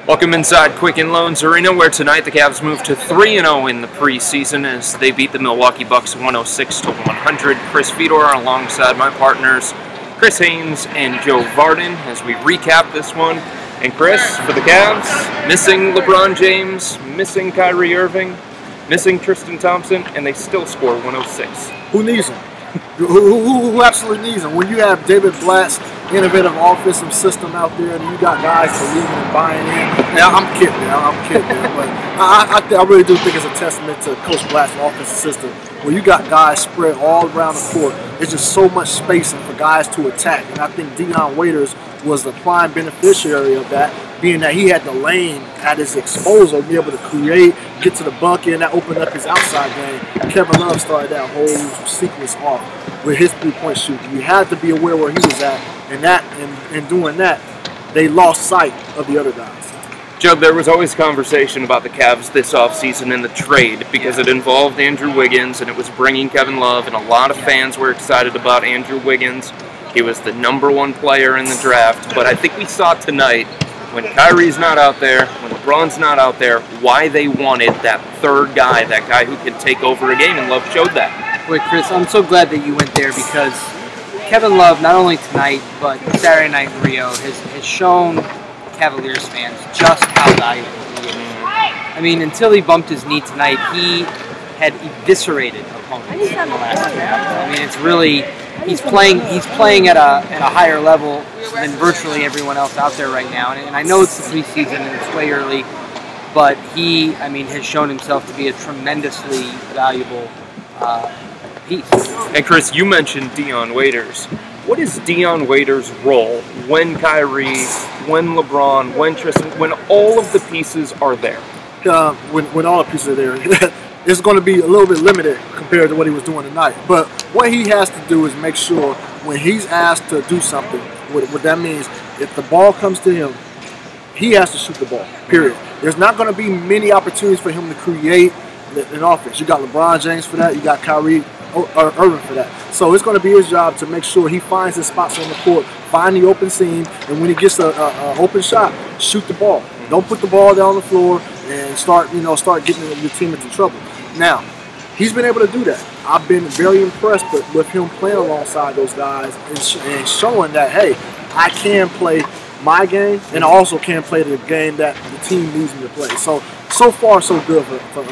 Welcome inside Quicken Loans Arena, where tonight the Cavs move to 3-0 in the preseason as they beat the Milwaukee Bucks 106-100. Chris Fedor alongside my partners, Chris Haynes and Joe Vardon, as we recap this one. And Chris, for the Cavs, missing LeBron James, missing Kyrie Irving, missing Tristan Thompson, and they still score 106. Who needs them? Who absolutely needs them? When you have David Blatt's innovative offensive system out there, and you got guys believing and buying in. Now, I'm kidding, but I really do think it's a testament to Coach Blatt's offensive system. Where you got guys spread all around the court, it's just so much spacing for guys to attack, and I think Dion Waiters was the prime beneficiary of that, being that he had the lane at his disposal, be able to create, get to the bucket, and that opened up his outside game. Kevin Love started that whole sequence off with his three-point shooting. You had to be aware where he was at, and doing that, they lost sight of the other guys. Joe, there was always conversation about the Cavs this offseason in the trade because it involved Andrew Wiggins and it was bringing Kevin Love, and a lot of fans were excited about Andrew Wiggins. He was the #1 player in the draft, but I think we saw tonight when Kyrie's not out there, when LeBron's not out there, why they wanted that third guy, that guy who could take over a game, and Love showed that. Wait, Chris, I'm so glad that you went there because Kevin Love, not only tonight, but Saturday night in Rio, has shown Cavaliers fans just how valuable he is. I mean, until he bumped his knee tonight, he had eviscerated opponents in the last 2 rounds. I mean, it's really, he's playing at a higher level than virtually everyone else out there right now. And I know it's the preseason and it's way early, but he, I mean, has shown himself to be a tremendously valuable piece. And Chris, you mentioned Dion Waiters. What is Dion Waiters' role when Kyrie, when LeBron, when Tristan, when all of the pieces are there? When all the pieces are there, it's going to be a little bit limited compared to what he was doing tonight. But what he has to do is make sure when he's asked to do something, what that means, if the ball comes to him, he has to shoot the ball, period. There's not going to be many opportunities for him to create an offense. You got LeBron James for that. You got Kyrie Irving for that. So it's going to be his job to make sure he finds his spots on the court, find the open seam, and when he gets an open shot, shoot the ball. Don't put the ball down on the floor and start getting your team into trouble. Now, he's been able to do that. I've been very impressed with him playing alongside those guys and showing that, hey, I can play my game, and I also can play the game that the team needs me to play. So far, so good for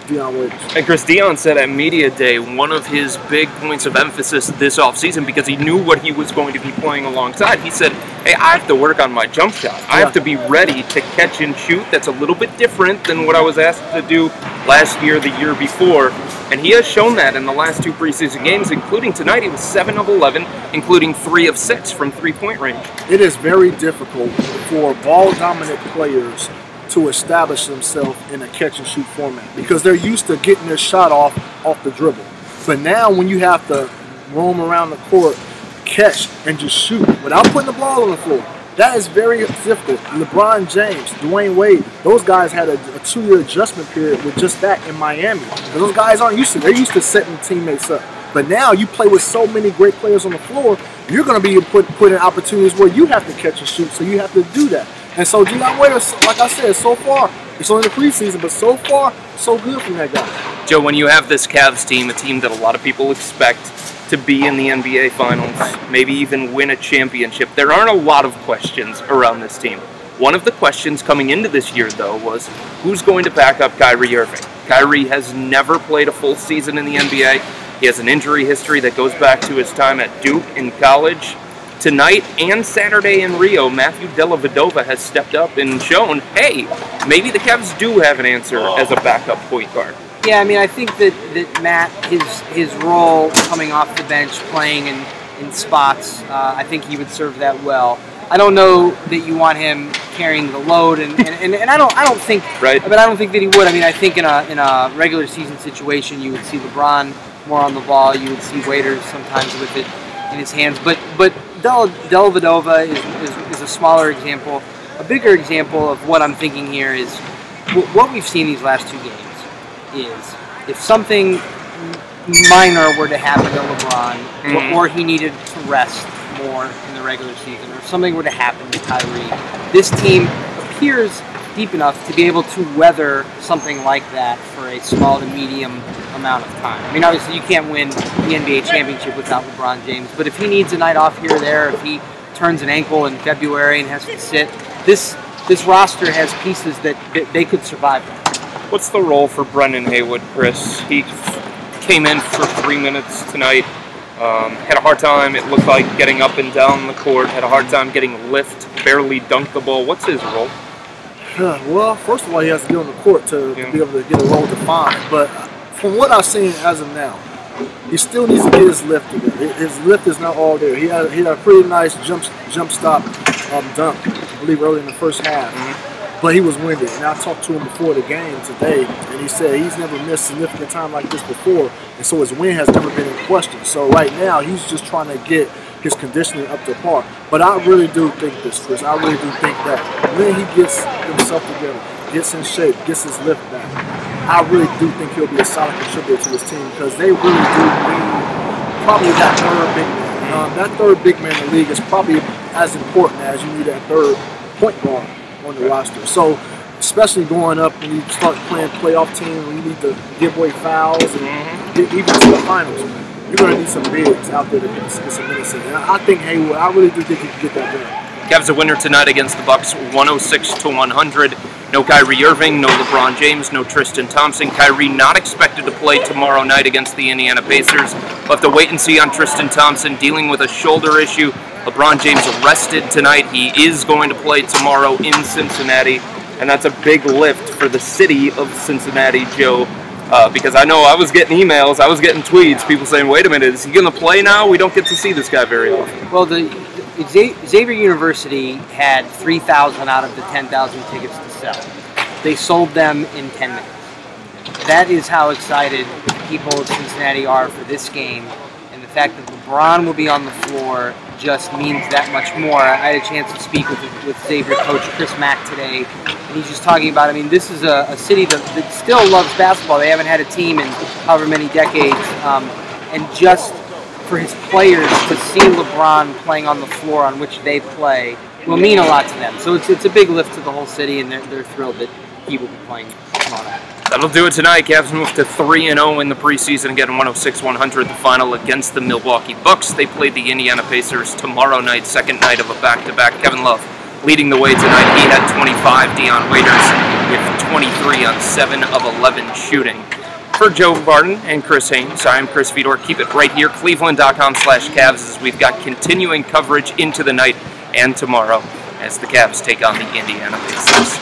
Dion Waiters. And Chris, Dion said at Media Day one of his big points of emphasis this offseason, because he knew what he was going to be playing alongside, he said, hey, I have to work on my jump shot. I have to be ready to catch and shoot. That's a little bit different than what I was asked to do last year, the year before. And he has shown that in the last 2 preseason games, including tonight. He was 7 of 11, including 3 of 6 from three-point range. It is very difficult for ball-dominant players to establish themselves in a catch-and-shoot format because they're used to getting their shot off the dribble. But now when you have to roam around the court, catch, and just shoot without putting the ball on the floor, that is very difficult. LeBron James, Dwayne Wade, those guys had a 2-year adjustment period with just that in Miami. And those guys aren't used to it. They're used to setting teammates up. But now you play with so many great players on the floor, you're going to be put in opportunities where you have to catch and shoot, so you have to do that. And so Dion Waiters, like I said, so far, it's only the preseason, but so far, so good from that guy. Joe, when you have this Cavs team, a team that a lot of people expect to be in the NBA Finals, maybe even win a championship, there aren't a lot of questions around this team. One of the questions coming into this year, though, was who's going to back up Kyrie Irving? Kyrie has never played a full season in the NBA. He has an injury history that goes back to his time at Duke in college. Tonight and Saturday in Rio, Matthew Dellavedova has stepped up and shown, hey, maybe the Cavs do have an answer as a backup point guard. Yeah, I mean, I think that Matt, his role coming off the bench, playing in spots, I think he would serve that well. I don't know that you want him carrying the load, and I don't think, right. But I don't think that he would. I mean, I think in a regular season situation, you would see LeBron more on the ball. You would see Waiters sometimes with it in his hands, but Dellavedova is a smaller example. A bigger example of what I'm thinking here is what we've seen these last 2 games is if something minor were to happen to LeBron, or he needed to rest more in the regular season, or something were to happen to Kyrie, this team appears deep enough to be able to weather something like that for a small to medium amount of time. I mean, obviously you can't win the NBA championship without LeBron James, but if he needs a night off here or there, if he turns an ankle in February and has to sit, this roster has pieces that they could survive. What's the role for Brendan Haywood, Chris? He came in for 3 minutes tonight. Had a hard time, it looked like, getting up and down the court. Had a hard time getting lift, barely dunked the ball. What's his role? Well, first of all, he has to be on the court to be able to get a role defined. But from what I've seen as of now, he still needs to get his lift together. His lift is not all there. He had a pretty nice jump stop dunk, I believe, early in the first half. But he was winded. And I talked to him before the game today, and he said he's never missed significant time like this before, and so his wind has never been in question. So right now, he's just trying to get his conditioning up to par. But I really do think this, Chris. I really do think that when he gets himself together, gets in shape, gets his lift back, I really do think he'll be a solid contributor to this team, because they really do need probably that third big man. That third big man in the league is probably as important as you need that third point guard on the roster. So, especially going up when you start playing playoff teams, when you need to give away fouls and get even to the finals, you're going to need some bigs out there to get some minutes in. And I think Haywood, I really do think he can get that done. Cavs a winner tonight against the Bucks, 106-100. No Kyrie Irving, no LeBron James, no Tristan Thompson. Kyrie not expected to play tomorrow night against the Indiana Pacers. We'll have to wait and see on Tristan Thompson dealing with a shoulder issue. LeBron James arrested tonight. He is going to play tomorrow in Cincinnati, and that's a big lift for the city of Cincinnati, Joe, because I know I was getting emails, I was getting tweets, people saying, wait a minute, is he going to play now? We don't get to see this guy very often. Well, the Xavier University had 3,000 out of the 10,000 tickets to sell. They sold them in 10 minutes. That is how excited the people of Cincinnati are for this game, and the fact that LeBron will be on the floor just means that much more. I had a chance to speak with Xavier coach Chris Mack today, and he's just talking about, I mean, this is a city that still loves basketball. They haven't had a team in however many decades, and just for his players to see LeBron playing on the floor on which they play will mean a lot to them. So it's a big lift to the whole city, and they're thrilled that he will be playing tomorrow night. That'll do it tonight. Cavs move to 3-0 in the preseason, getting 106-100 the final against the Milwaukee Bucks. They play the Indiana Pacers tomorrow night, second night of a back-to-back. Kevin Love leading the way tonight. He had 25. Deion Waiters with 23 on 7 of 11 shooting. For Joe Vardon and Chris Haynes, I'm Chris Fedor. Keep it right here, cleveland.com/Cavs, as we've got continuing coverage into the night and tomorrow as the Cavs take on the Indiana Pacers.